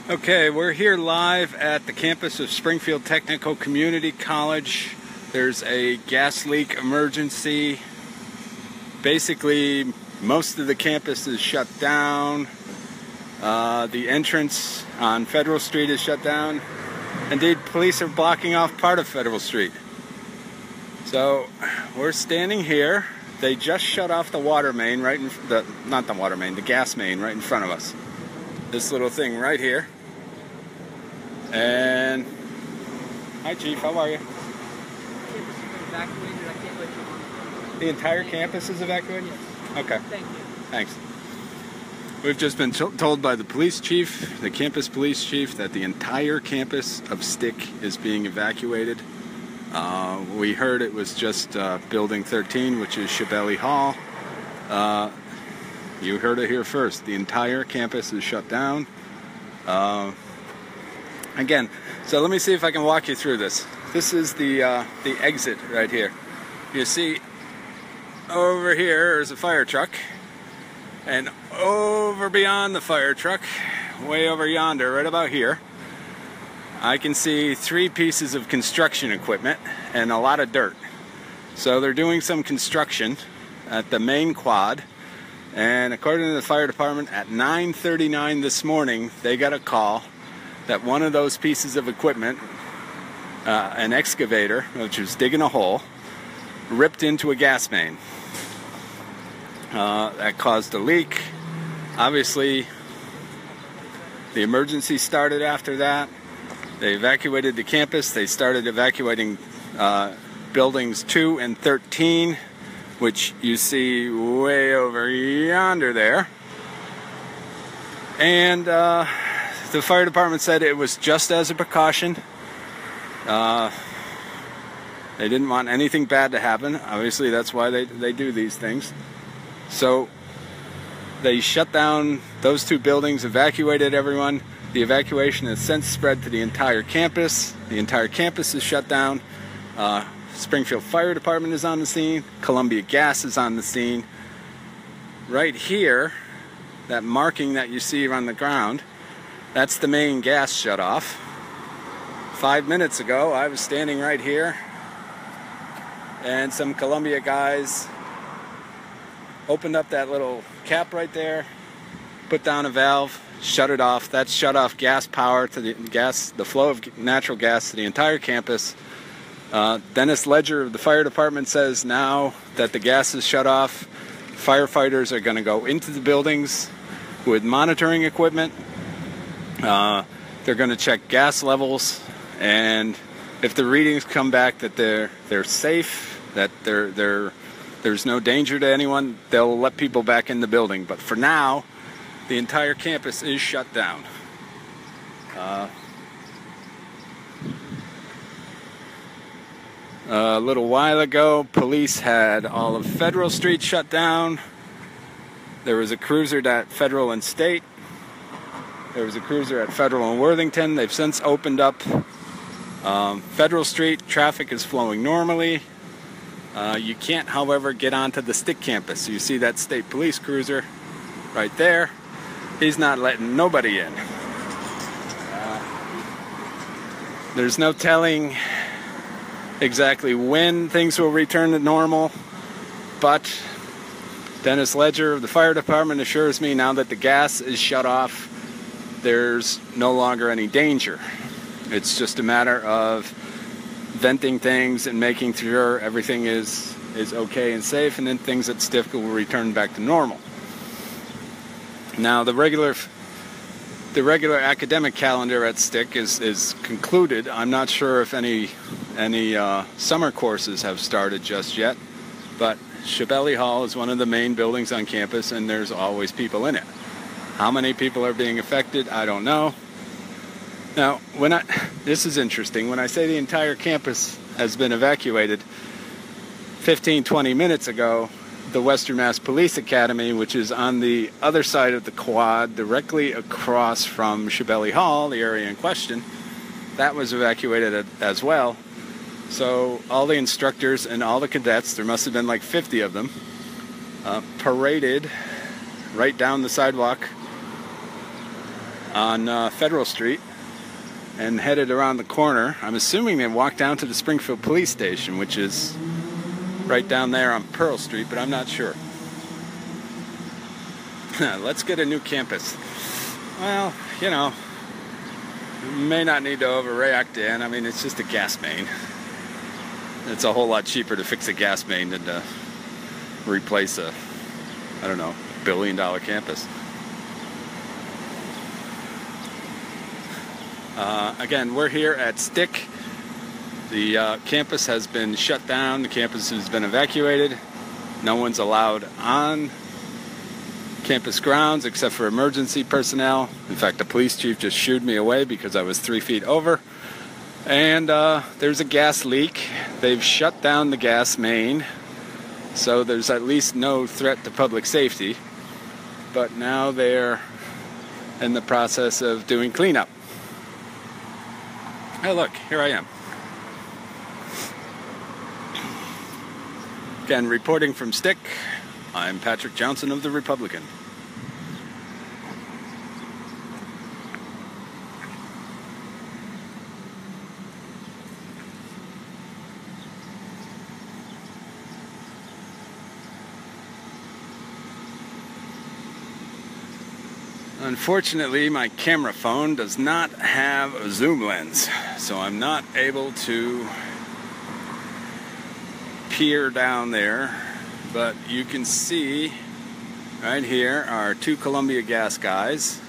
Okay, we're here live at the campus of Springfield Technical Community College. There's a gas leak emergency. Basically, most of the campus is shut down. The entrance on Federal Street is shut down. Indeed, police are blocking off part of Federal Street. So, we're standing here. They just shut off the water main right in the gas main right in front of us. This little thing right here. And hi, Chief. How are you? Campus has been evacuated. I can't let you on. The entire campus is evacuated? Yes. Okay. Thank you. Thanks. We've just been told by the police chief, the campus police chief, that the entire campus of STCC is being evacuated. We heard it was just Building 13, which is Shibeli Hall. You heard it here first. The entire campus is shut down. Again, so let me see if I can walk you through this. This is the exit right here. You see, over here is a fire truck, and over beyond the fire truck, way over yonder, right about here, I can see 3 pieces of construction equipment and a lot of dirt. So they're doing some construction at the main quad, and according to the fire department, at 9:39 this morning, they got a call that one of those pieces of equipment, an excavator, which was digging a hole, ripped into a gas main. That caused a leak. Obviously, the emergency started after that. They evacuated the campus. They started evacuating buildings 2 and 13, which you see way over yonder there. And the fire department said it was just as a precaution. They didn't want anything bad to happen. Obviously, that's why they do these things. So they shut down those 2 buildings, evacuated everyone. The evacuation has since spread to the entire campus. The entire campus is shut down. Springfield Fire Department is on the scene. Columbia Gas is on the scene. Right here, that marking that you see on the ground, that's the main gas shut off. 5 minutes ago, I was standing right here, and some Columbia guys opened up that little cap right there, put down a valve, shut it off. That's shut off gas power to the flow of natural gas to the entire campus. Dennis Ledger of the fire department says now that the gas is shut off, firefighters are going to go into the buildings with monitoring equipment. They're going to check gas levels, and if the readings come back that they're safe, that there's no danger to anyone, they'll let people back in the building. But for now, the entire campus is shut down. A little while ago, police had all of Federal Street shut down. There was a cruiser at Federal and State. There was a cruiser at Federal and Worthington. They've since opened up Federal Street. Traffic is flowing normally. You can't, however, get onto the STCC campus. You see that state police cruiser right there. He's not letting nobody in. There's no telling exactly when things will return to normal, but Dennis Ledger of the fire department assures me now that the gas is shut off, there's no longer any danger. It's just a matter of venting things and making sure everything is okay and safe, and then things at STCC will return back to normal. Now, the regular academic calendar at STCC is concluded. I'm not sure if any summer courses have started just yet, but Shibeli Hall is one of the main buildings on campus, and there's always people in it. How many people are being affected, I don't know. Now, this is interesting. When I say the entire campus has been evacuated, 15-20 minutes ago, the Western Mass Police Academy, which is on the other side of the quad, directly across from Shibeli Hall, the area in question, that was evacuated as well. So all the instructors and all the cadets, there must have been like 50 of them, paraded right down the sidewalk on Federal Street and headed around the corner. I'm assuming they walked down to the Springfield Police Station, which is right down there on Pearl Street, but I'm not sure. Let's get a new campus. Well, you know, may not need to overreact, Dan. I mean, it's just a gas main. It's a whole lot cheaper to fix a gas main than to replace a, I don't know, billion-dollar campus. Again, we're here at STCC. The campus has been shut down. The campus has been evacuated. No one's allowed on campus grounds except for emergency personnel. In fact, the police chief just shooed me away because I was 3 feet over. And there's a gas leak. They've shut down the gas main, so there's at least no threat to public safety. But now they're in the process of doing cleanup. Oh, look, here I am. Again, reporting from STCC, I'm Patrick Johnson of the Republican. Unfortunately, my camera phone does not have a zoom lens, so I'm not able to peer down there, but you can see right here are 2 Columbia Gas guys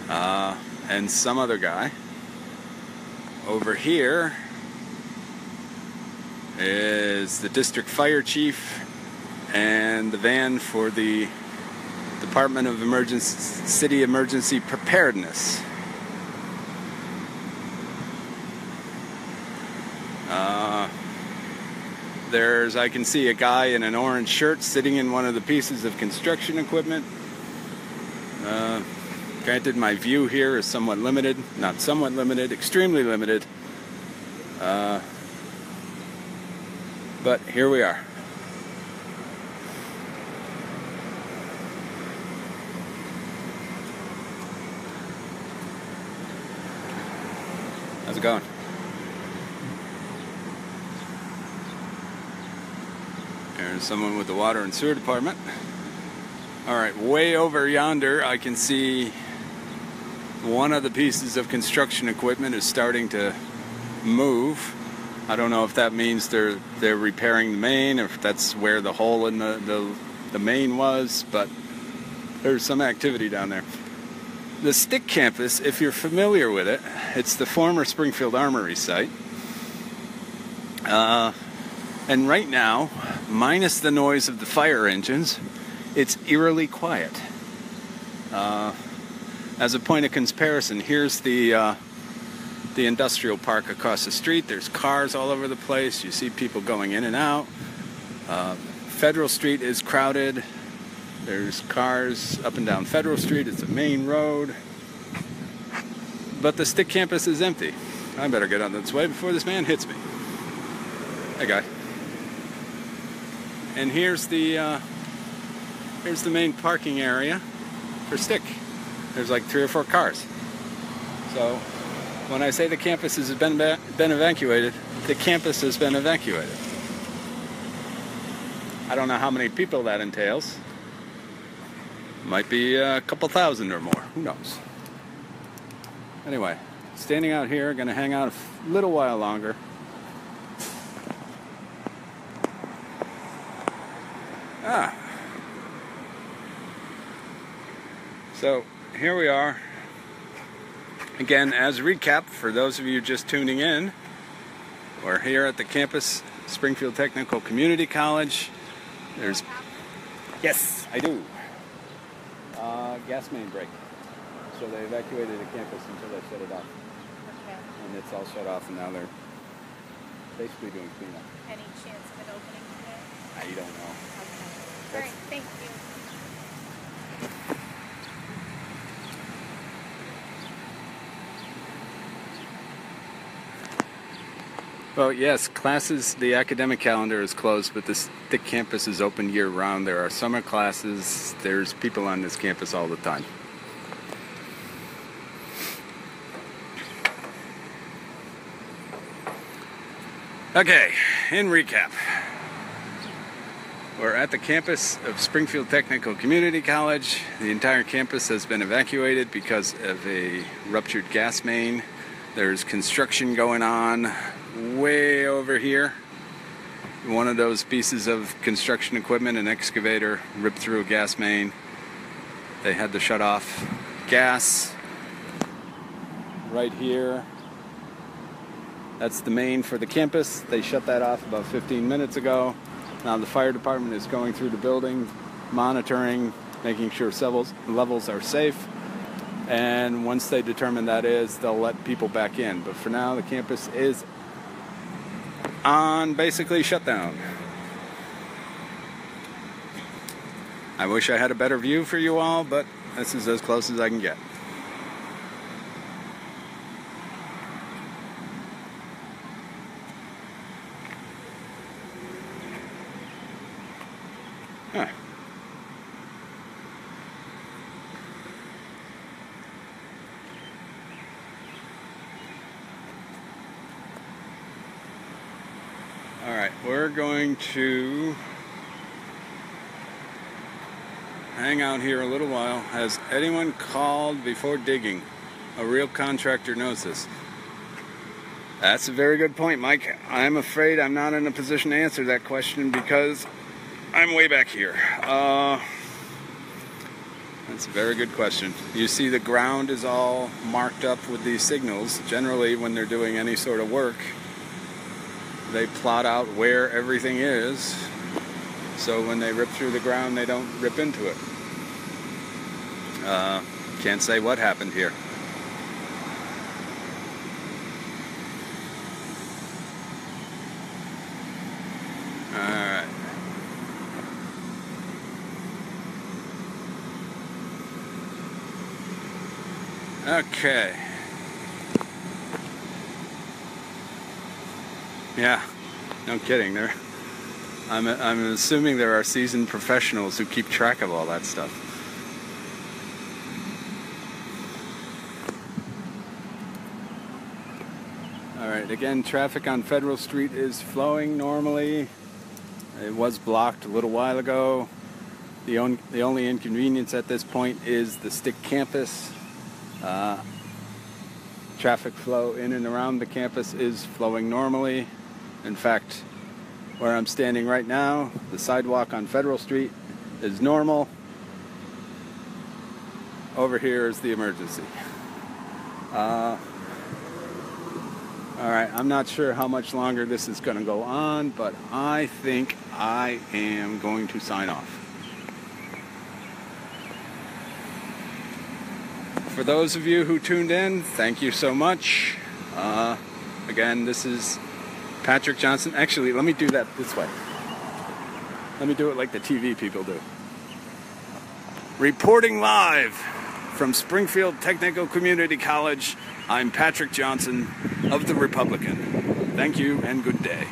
and some other guy. Over here is the district fire chief and the van for the Department of City Emergency Preparedness. I can see a guy in an orange shirt sitting in one of the pieces of construction equipment. Granted, my view here is somewhat limited, not somewhat limited, extremely limited. But here we are. How's it going? There's someone with the water and sewer department. Alright, way over yonder I can see one of the pieces of construction equipment is starting to move. I don't know if that means they're repairing the main, or if that's where the hole in the main was, but there's some activity down there. The STCC campus, if you're familiar with it, it's the former Springfield Armory site. And right now, minus the noise of the fire engines, it's eerily quiet. As a point of comparison, here's the industrial park across the street. There's cars all over the place. You see people going in and out. Federal Street is crowded. There's cars up and down Federal Street. It's a main road. But the STCC campus is empty. I better get on this way before this man hits me. Hey, guy. And here's the main parking area for STCC. There's like 3 or 4 cars. So when I say the campus has been evacuated, the campus has been evacuated. I don't know how many people that entails. Might be a couple thousand or more. Who knows? Anyway, standing out here, going to hang out a little while longer. So here we are. Again, as a recap, for those of you just tuning in, we're here at the campus, Springfield Technical Community College. There's, yes, I do. Gas main break. So they evacuated the campus until they shut it off. Okay. And it's all shut off, and now they're basically doing cleanup. Any chance of it opening today? I don't know. Okay. All right, thank you. Well, yes, classes, the academic calendar is closed, but the campus is open year-round. There are summer classes. There's people on this campus all the time. Okay, in recap, we're at the campus of Springfield Technical Community College. The entire campus has been evacuated because of a ruptured gas main. There's construction going on way over here. One of those pieces of construction equipment, an excavator, ripped through a gas main. They had to shut off gas right here. That's the main for the campus. They shut that off about 15 minutes ago. Now the fire department is going through the building, monitoring, making sure levels are safe. And once they determine that is, they'll let people back in. But for now, the campus is on basically shutdown. I wish I had a better view for you all, but this is as close as I can get. Huh. All right, we're going to hang out here a little while. Has anyone called before digging? A real contractor knows this. That's a very good point, Mike. I'm afraid I'm not in a position to answer that question because I'm way back here. That's a very good question. You see the ground is all marked up with these signals. Generally, when they're doing any sort of work, they plot out where everything is, so when they rip through the ground, they don't rip into it. Can't say what happened here. Alright. Okay. Yeah, no kidding. I'm assuming there are seasoned professionals who keep track of all that stuff. All right, again, traffic on Federal Street is flowing normally. It was blocked a little while ago. The only inconvenience at this point is the Stick campus. Traffic flow in and around the campus is flowing normally. In fact, where I'm standing right now, the sidewalk on Federal Street is normal. Over here is the emergency. All right, I'm not sure how much longer this is going to go on, but I think I am going to sign off. For those of you who tuned in, thank you so much. Again, this is Patrick Johnson. Actually, let me do that this way. Let me do it like the TV people do. Reporting live from Springfield Technical Community College, I'm Patrick Johnson of The Republican. Thank you and good day.